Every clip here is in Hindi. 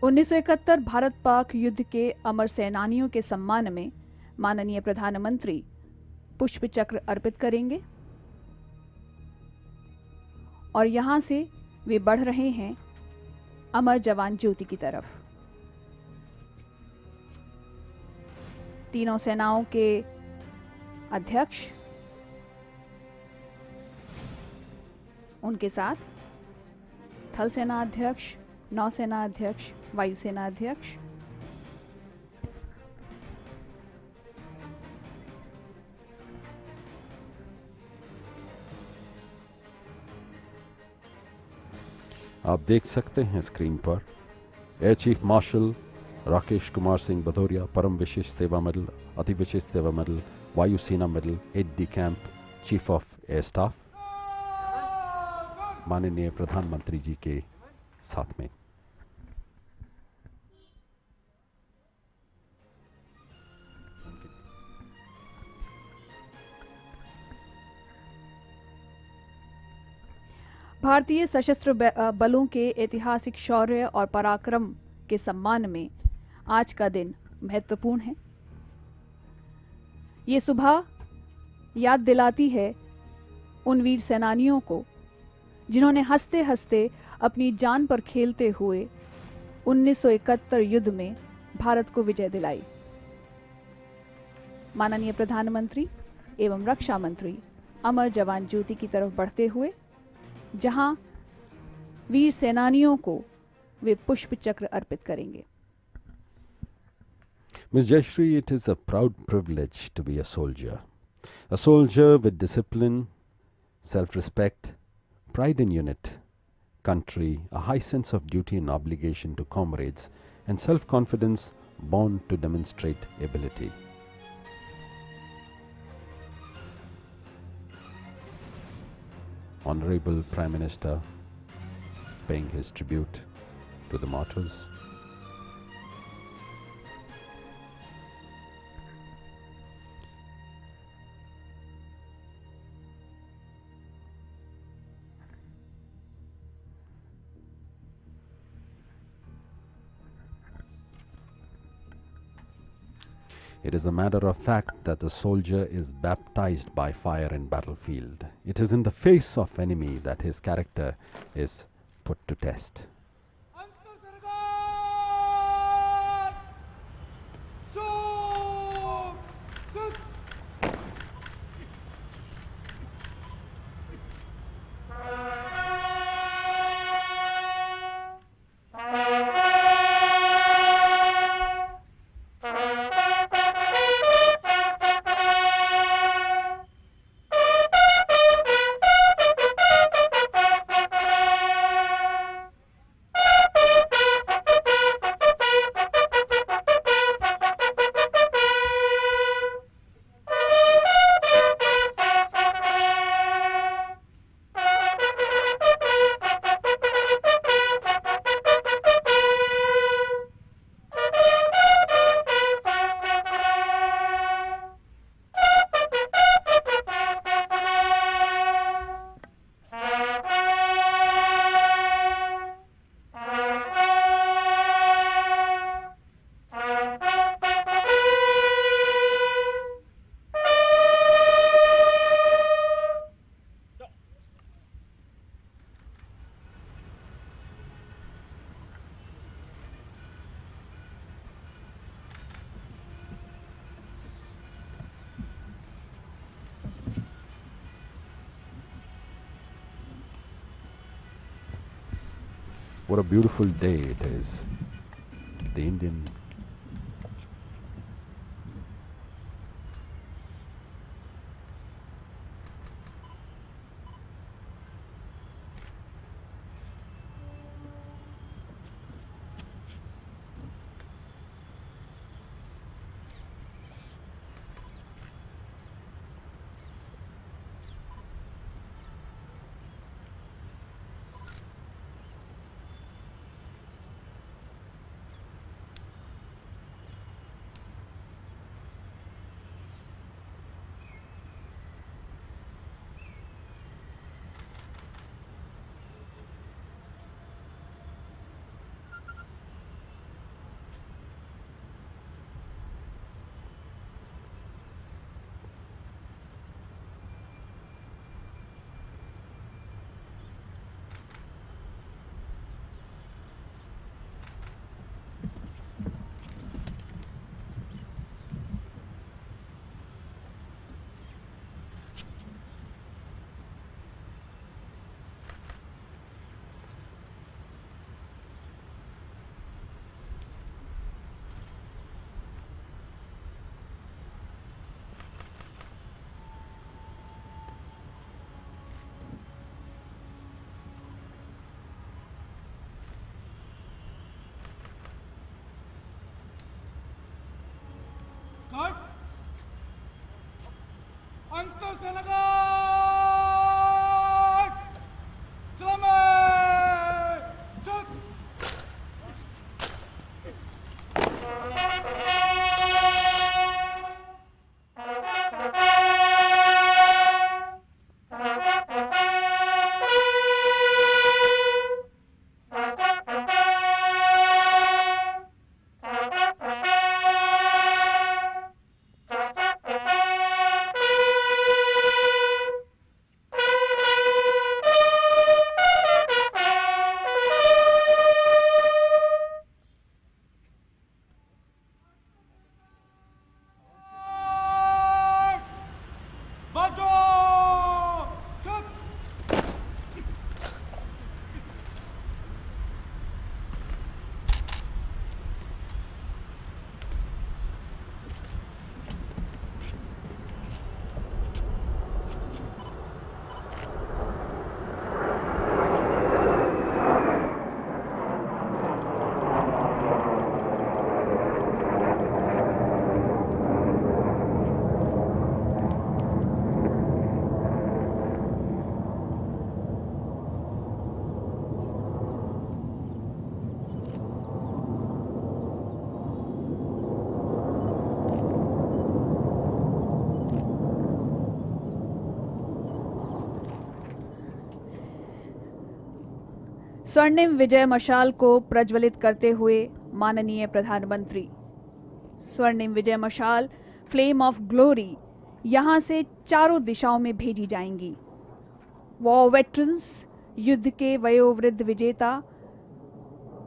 1971 भारत पाक युद्ध के अमर सेनानियों के सम्मान में माननीय प्रधानमंत्री पुष्प चक्र अर्पित करेंगे और यहां से वे बढ़ रहे हैं अमर जवान ज्योति की तरफ। तीनों सेनाओं के अध्यक्ष, उनके साथ थल सेना अध्यक्ष, नौसेना अध्यक्ष, वायुसेना अध्यक्ष, आप देख सकते हैं स्क्रीन पर air chief marshal Rakesh Kumar Singh Bhadauria, परम विशिष्ट सेवा मेडल, अति विशिष्ट सेवा मेडल, वायुसेना medal, Ed D camp, chief of air staff, माननीय प्रधानमंत्री जी के साथ में। भारतीय सशस्त्र बलों के ऐतिहासिक शौर्य और पराक्रम के सम्मान में आज का दिन महत्वपूर्ण है। ये सुबह याद दिलाती है उन वीर सेनानियों को जिन्होंने हंसते हंसते अपनी जान पर खेलते हुए 1971 युद्ध में भारत को विजय दिलाई। माननीय प्रधानमंत्री एवं रक्षा मंत्री अमर जवान ज्योति की तरफ बढ़ते हुए जहां वीर सेनानियों को वे पुष्प चक्र अर्पित करेंगे। Ms. Jayashree, it is a proud privilege to be a soldier with discipline, self-respect, pride in unit, country, a high sense of duty and obligation to comrades, and self-confidence born to demonstrate ability. Honorable Prime Minister paying his tribute to the martyrs. It is a matter of fact that the soldier is baptized by fire in battlefield. It is in the face of enemy that his character is put to test. What a beautiful day it is. The Indian Antarsenagat! Selamat! Cuk! Maju! Cuk! स्वर्णिम विजय मशाल को प्रज्वलित करते हुए माननीय प्रधानमंत्री। स्वर्णिम विजय मशाल फ्लेम ऑफ ग्लोरी यहां से चारों दिशाओं में भेजी जाएंगी। वॉर वेटरन्स, युद्ध के वयोवृद्ध विजेता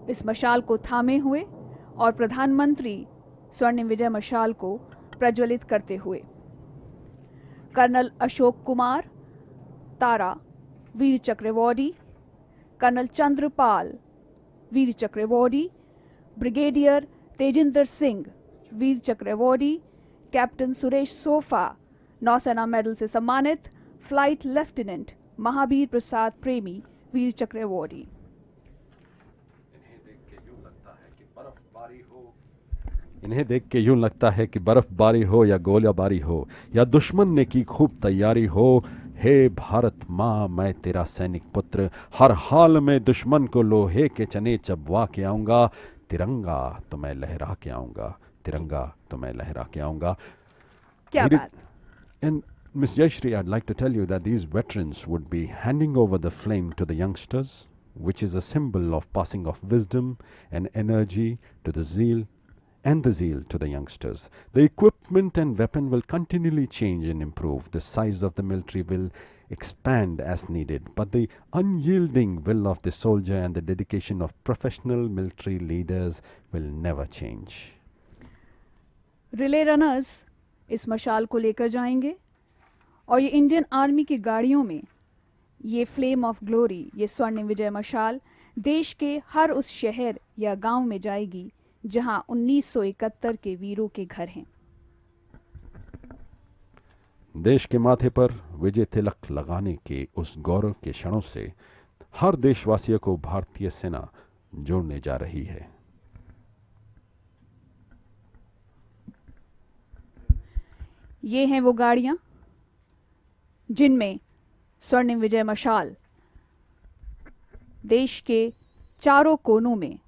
इस मशाल को थामे हुए और प्रधानमंत्री स्वर्णिम विजय मशाल को प्रज्वलित करते हुए। कर्नल अशोक कुमार तारा वीर चक्र अवॉर्डी, कर्नल चंद्रपाल वीर चक्र अवॉर्डी, ब्रिगेडियर तेजिंदर सिंह वीर चक्र अवॉर्डी, कैप्टन सुरेश सोफा नौसेना मेडल से सम्मानित, फ्लाइट लेफ्टिनेंट महावीर प्रसाद प्रेमी वीर चक्र अवॉर्डी। इन्हें देख के यूं लगता है कि बर्फबारी हो या गोलीबारी हो या दुश्मन ने की खूब तैयारी हो। हे भारत माँ, मैं तेरा सैनिक पुत्र, हर हाल में दुश्मन को लोहे के चने चबवा के आऊंगा। तिरंगा तो मैं लहरा के आऊंगा, तिरंगा तो मैं लहरा के आऊंगा। क्या बात। And Miss Jayashree, I'd like to tell you that these veterans would be handing over the flame to the youngsters, which is a symbol of passing of wisdom and energy to the zeal to the youngsters. The equipment and weapon will continually change and improve. The size of the military will expand as needed, but the unyielding will of the soldier and the dedication of professional military leaders will never change. Relay runners इस मशाल को लेकर जाएंगे और ये इंडियन आर्मी की गाड़ियों में ये फ्लेम ऑफ ग्लोरी, ये स्वर्णिम विजय मशाल देश के हर उस शहर या गांव में जाएगी जहां 1971 के वीरों के घर हैं। देश के माथे पर विजय तिलक लगाने के उस गौरव के क्षणों से हर देशवासियों को भारतीय सेना जोड़ने जा रही है। ये हैं वो गाड़ियां जिनमें स्वर्णिम विजय मशाल देश के चारों कोनों में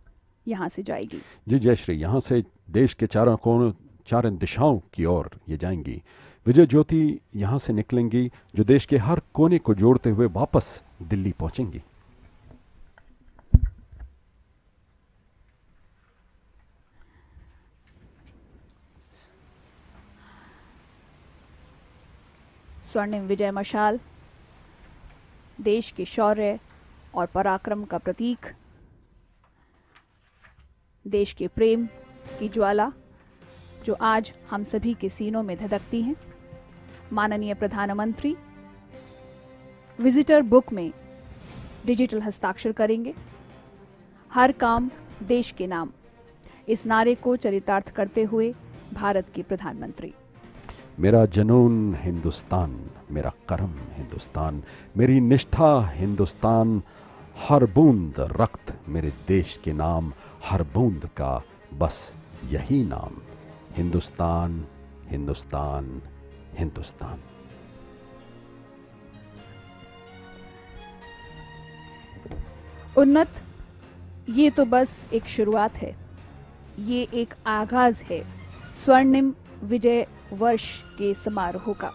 यहां से जाएगी। जी जयश्री, यहां से देश के चारों कोनों, चारों दिशाओं की ओर ये जाएंगी। विजय ज्योति यहां से निकलेंगी जो देश के हर कोने को जोड़ते हुए वापस दिल्ली पहुंचेंगी। स्वर्णिम विजय मशाल देश के शौर्य और पराक्रम का प्रतीक, देश के प्रेम की ज्वाला जो आज हम सभी के सीनों में धधकती हैं। माननीय प्रधानमंत्री विजिटर बुक में डिजिटल हस्ताक्षर करेंगे। हर काम देश के नाम, इस नारे को चरितार्थ करते हुए भारत के प्रधानमंत्री। मेरा जनून हिंदुस्तान, मेरा करम हिंदुस्तान, मेरी निष्ठा हिंदुस्तान, हर बूंद रक्त मेरे देश के नाम, हर बूंद का बस यही नाम, हिंदुस्तान हिंदुस्तान हिंदुस्तान। उन्नत, ये तो बस एक शुरुआत है, ये एक आगाज है स्वर्णिम विजय वर्ष के समारोह का।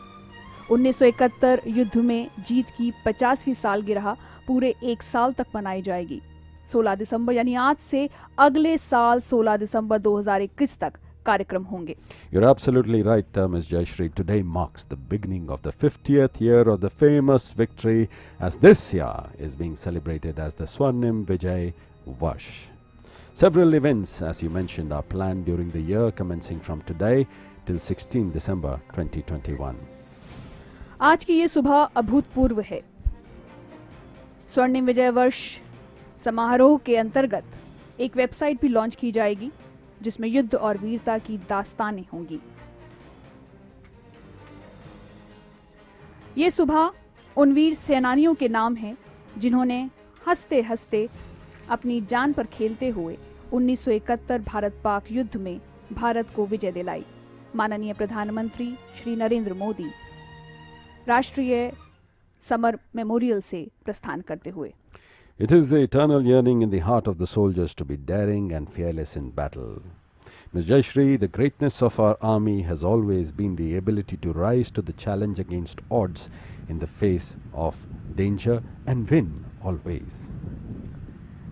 1971 युद्ध में जीत की 50वीं सालगिरह पूरे एक साल तक मनाई जाएगी। 16 दिसंबर यानी आज से अगले साल 16 दिसंबर 2021 तक कार्यक्रम होंगे। You're absolutely right, Ms. Jayashree. Today marks the beginning of the 50th year of the famous victory, as this year is being celebrated as the Swarnim Vijay Varsh. Several events, as you mentioned, are planned during the year, commencing from today till 16 December 2021. आज की ये सुबह अभूतपूर्व है। स्वर्णिम विजय वर्ष समारोह के अंतर्गत एक वेबसाइट भी लॉन्च की जाएगी, जिसमें युद्ध और वीरता की दास्तानें होंगी। ये सुबह उन वीर सेनानियों के नाम है जिन्होंने हंसते हंसते अपनी जान पर खेलते हुए 1971 भारत पाक युद्ध में भारत को विजय दिलाई। माननीय प्रधानमंत्री श्री नरेंद्र मोदी राष्ट्रीय समर मेमोरियल से प्रस्थान करते हुए। It is the eternal yearning in the heart of the soldiers to be daring and fearless in battle. Ms. Jayashree, the greatness of our army has always been the ability to rise to the challenge against odds in the face of danger and win always.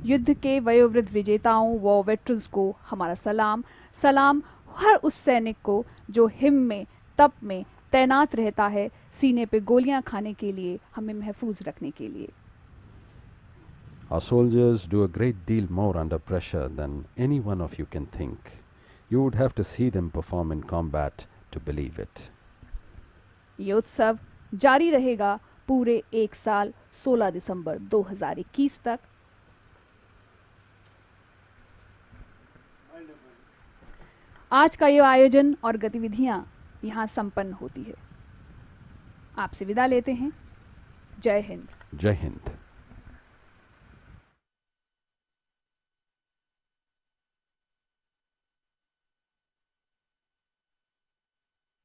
युद्ध के वयोवृद्ध विजेताओं व वेटरन्स को हमारा सलाम। सलाम हर उस सैनिक को जो हिम में तप में तैनात रहता है, सीने पे गोलियां खाने के लिए, हमें महफूज रखने के लिए। Our soldiers do a great deal more under pressure than any one of you can think. You would have to see them perform in combat to believe it. ये उत्सव जारी रहेगा पूरे एक साल 16 दिसंबर 2021 तक। आज का ये आयोजन और गतिविधियां यहाँ संपन्न होती है। आपसे विदा लेते हैं। जय हिंद। Jai Hind.